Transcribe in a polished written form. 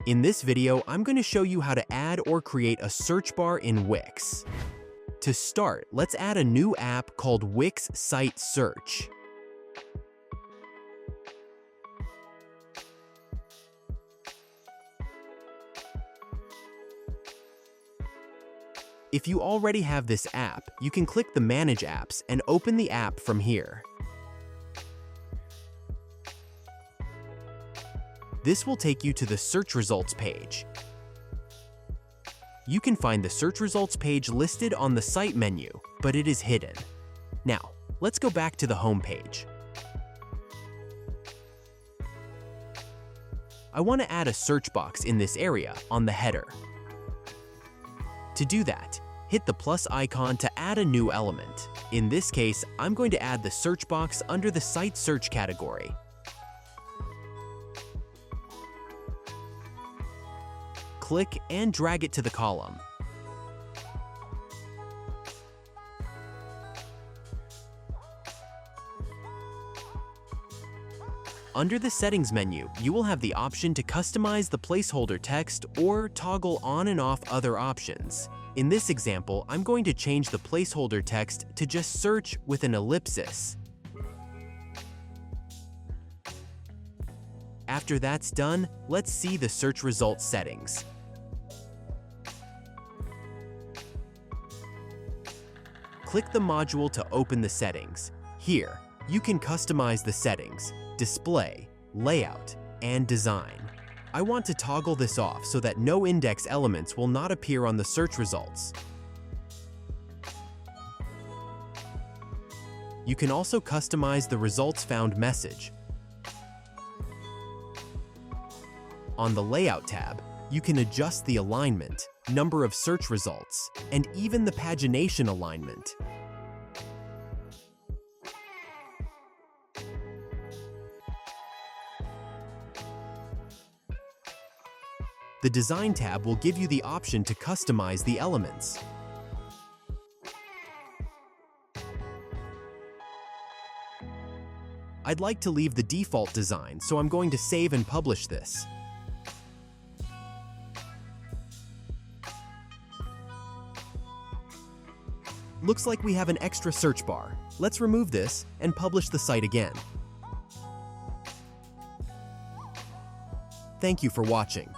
In this video, I'm going to show you how to add or create a search bar in Wix. To start, let's add a new app called Wix Site Search. If you already have this app, you can click the Manage Apps and open the app from here. This will take you to the search results page. You can find the search results page listed on the site menu, but it is hidden. Now, let's go back to the home page. I want to add a search box in this area on the header. To do that, hit the plus icon to add a new element. In this case, I'm going to add the search box under the site search category. Click and drag it to the column. Under the Settings menu, you will have the option to customize the placeholder text or toggle on and off other options. In this example, I'm going to change the placeholder text to just search with an ellipsis. After that's done, let's see the search results settings. Click the module to open the settings. Here, you can customize the settings, display, layout, and design. I want to toggle this off so that no index elements will not appear on the search results. You can also customize the results found message. On the Layout tab, you can adjust the alignment, number of search results, and even the pagination alignment. The Design tab will give you the option to customize the elements. I'd like to leave the default design, so I'm going to save and publish this. Looks like we have an extra search bar. Let's remove this and publish the site again. Thank you for watching.